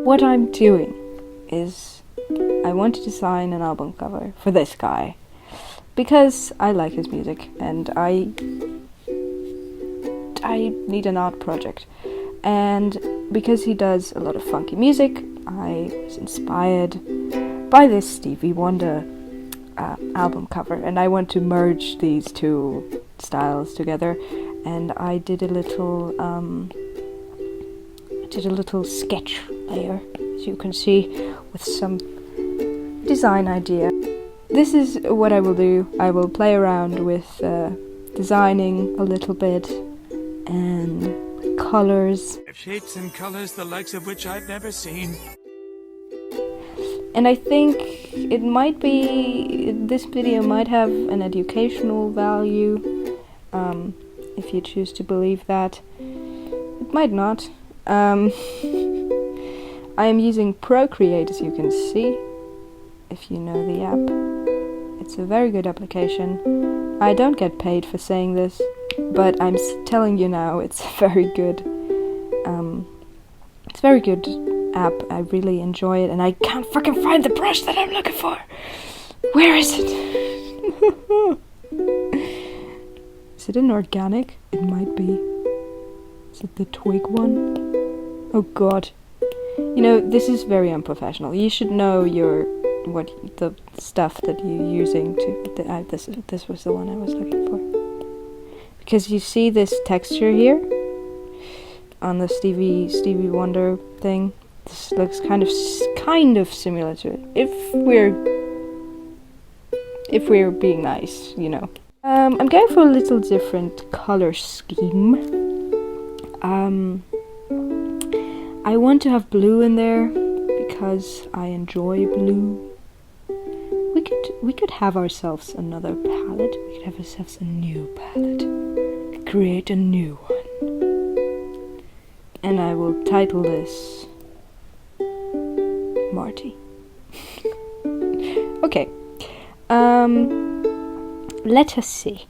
What I'm doing is I want to design an album cover for this guy because I like his music and I need an art project, and because he does a lot of funky music, I was inspired by this Stevie Wonder album cover, and I want to merge these two styles together, and I did a little sketch layer, as you can see, with some design idea. This is what I will do. I will play around with designing a little bit and colors. Shapes and colors the likes of which I've never seen. And I think it might be, this video might have an educational value, if you choose to believe that. It might not. I am using Procreate, as you can see, if you know the app. It's a very good application. I don't get paid for saying this, but I'm telling you now, it's very good. It's a very good app. I really enjoy it, and I can't freaking find the brush that I'm looking for. Where is it? Is it an organic? It might be. Is it the twig one? Oh god. You know, this is very unprofessional. You should know the stuff that you're using to. This was the one I was looking for. Because you see this texture here on the Stevie Wonder thing. This looks kind of similar to it. If we're being nice, you know. I'm going for a little different color scheme. I want to have blue in there because I enjoy blue. We could have ourselves another palette. We could have ourselves a new palette. Create a new one. And I will title this Marti. Okay. Let us see.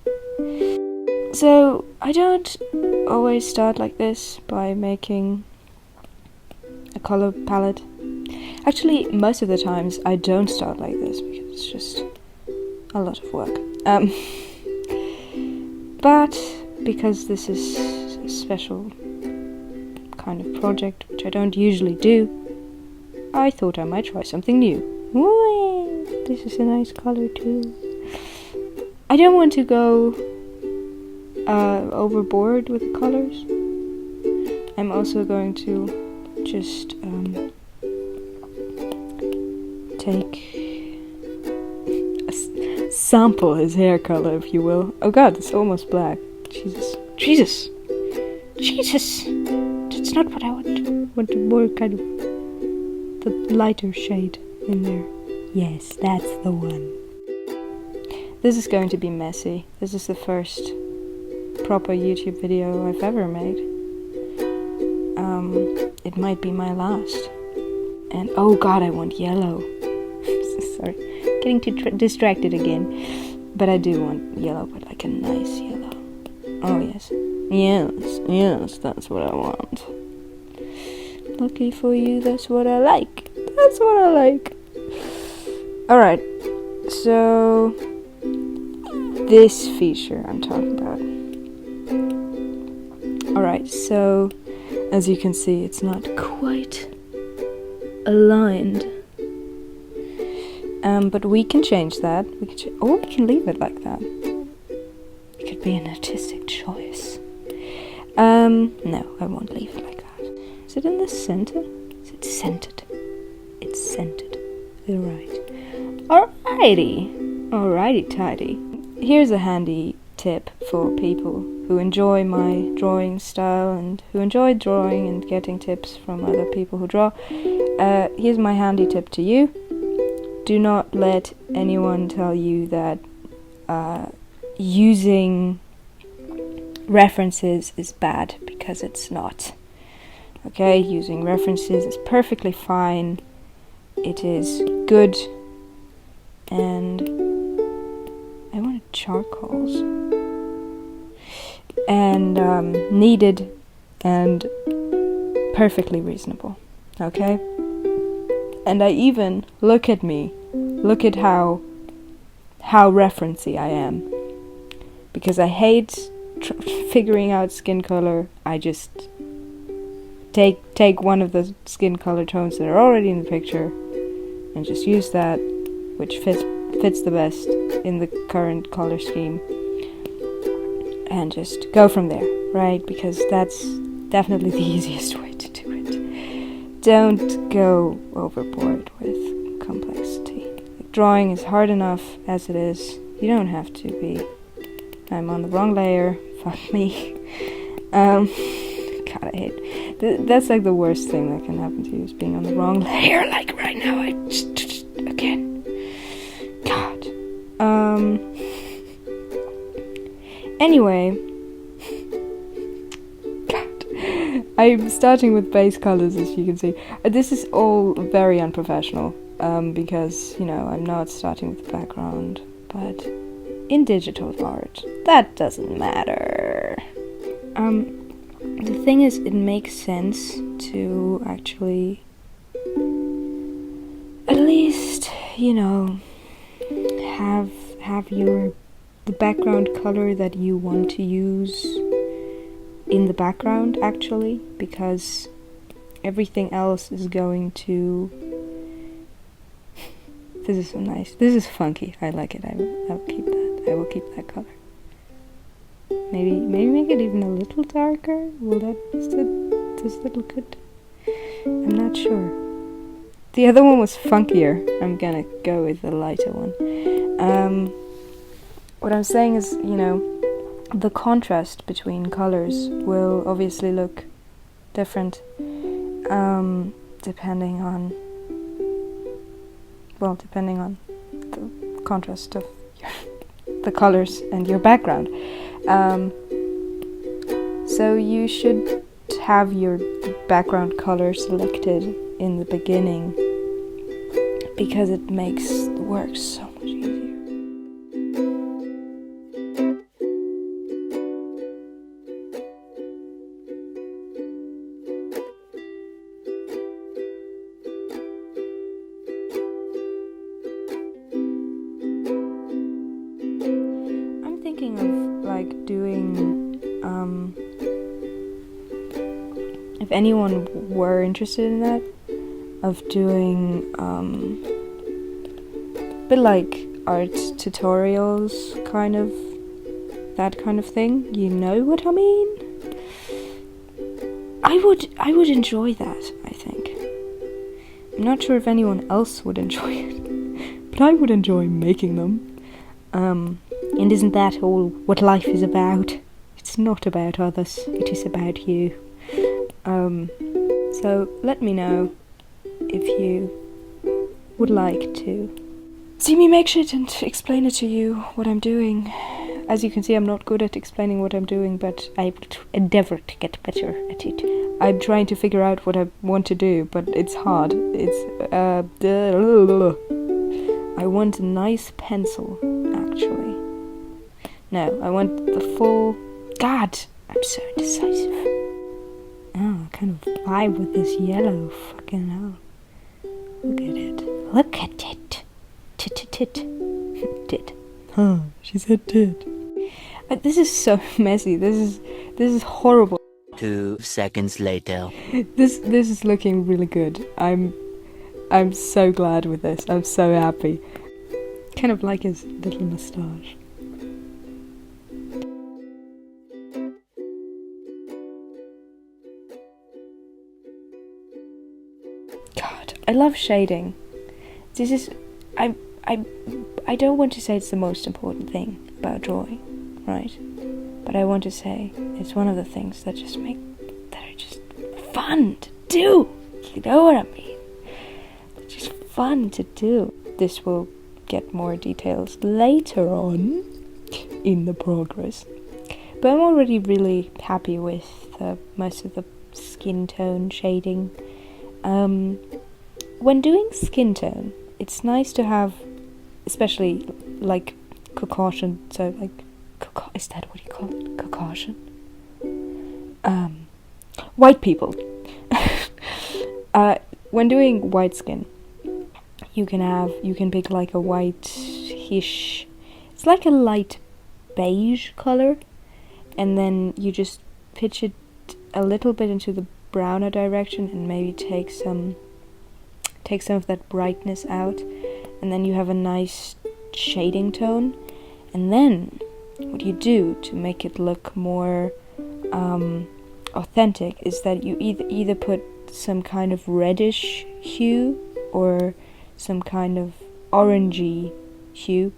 So, I don't always start like this by making a color palette. Actually, most of the times I don't start like this because it's just a lot of work. But because this is a special kind of project, which I don't usually do, I thought I might try something new. Whee! This is a nice color too. I don't want to go overboard with the colors. I'm also going to just sample his hair color, if you will. Oh god, it's almost black. Jesus! That's not what I want. I want more kind of the lighter shade in there. Yes, that's the one. This is going to be messy. This is the first proper YouTube video I've ever made. It might be my last. And oh god, I want yellow. Sorry, getting too distracted again. But I do want yellow, but like a nice yellow. Oh yes. Yes, that's what I want. Lucky for you, that's what I like. That's what I like. Alright, so this feature I'm talking about. Alright, so as you can see, it's not quite aligned. But we can change that. Or we can leave it like that. It could be an artistic choice. No, I won't leave it like that. Is it in the center? Is it centered? It's centered. Alright. Alrighty tidy. Here's a handy tip for people who enjoy my drawing style and who enjoy drawing and getting tips from other people who draw. Here's my handy tip to you. Do not let anyone tell you that using references is bad, because it's not. Okay, using references is perfectly fine. It is good. And I wanted charcoals. And needed and perfectly reasonable. Okay? And I even, look at me, look at how referencey I am. Because I hate figuring out skin color. I just take one of the skin color tones that are already in the picture and just use that, which fits the best in the current color scheme, and just go from there, right? Because that's definitely the easiest way to do it. Don't go overboard with complexity. Like, drawing is hard enough as it is. You don't have to be. I'm on the wrong layer. Fuck me. God, I hate. That's like the worst thing that can happen to you, is being on the wrong layer. Like right now, I just again. God. Anyway. God. I'm starting with base colors, as you can see. This is all very unprofessional. Because, I'm not starting with the background. But in digital art, that doesn't matter. The thing is, it makes sense to actually, at least, have the background color that you want to use in the background, actually, because everything else is going to. This is so nice. This is funky. I like it. I will keep that. I will keep that color. Maybe make it even a little darker. Does that look good? I'm not sure. The other one was funkier. I'm gonna go with the lighter one. What I'm saying is, the contrast between colors will obviously look different, depending on the contrast of the colors and your background. So you should have your background color selected in the beginning, because it makes the work so much easier. I'm thinking of doing if anyone were interested in that, of doing a bit like art tutorials, that kind of thing. You know what I mean? I would enjoy that, I think. I'm not sure if anyone else would enjoy it, but I would enjoy making them. And isn't that all what life is about? It's not about others, it is about you. So let me know if you would like to see me make shit and explain it to you, what I'm doing. As you can see, I'm not good at explaining what I'm doing, but I endeavor to get better at it. I'm trying to figure out what I want to do, but it's hard. I want a nice pencil, actually. No, I want the full... God, I'm so indecisive. Oh, I kind of vibe with this yellow. Fucking hell. Look at it. Look at it. Tit. Huh, she said tit. This is so messy. This is horrible. 2 seconds later. This is looking really good. I'm so glad with this. I'm so happy. Kind of like his little moustache. God, I love shading. This is I don't want to say it's the most important thing about drawing, right? But I want to say it's one of the things that are just fun to do. You know what I mean? They're just fun to do. This will get more details later on in the progress. But I'm already really happy with most of the skin tone shading. When doing skin tone, it's nice to have, especially like Caucasian, so like, is that what you call it? Caucasian? White people. When doing white skin, you can pick like a white-ish, it's like a light beige color, and then you just pitch it a little bit into the browner direction and maybe take some of that brightness out, and then you have a nice shading tone. And then what you do to make it look more authentic is that you either put some kind of reddish hue or some kind of orangey hue.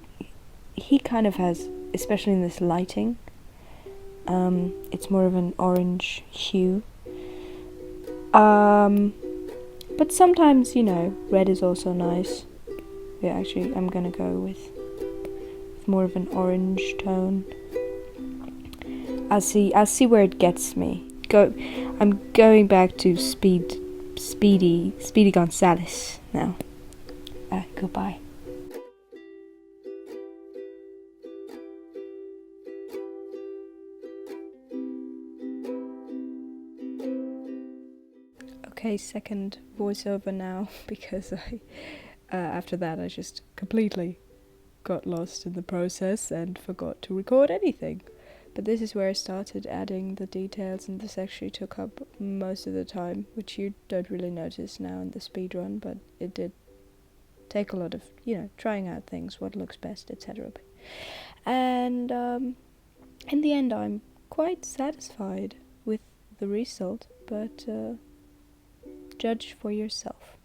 He kind of has, especially in this lighting, it's more of an orange hue. But sometimes, red is also nice. Yeah, actually, I'm gonna go with more of an orange tone. I'll see where it gets me. I'm going back to Speedy Gonzalez now. Goodbye. Okay, second voiceover now, because after that I just completely got lost in the process and forgot to record anything. But this is where I started adding the details, and this actually took up most of the time, which you don't really notice now in the speedrun, but it did take a lot of, trying out things, what looks best, etc. And in the end I'm quite satisfied with the result, but judge for yourself.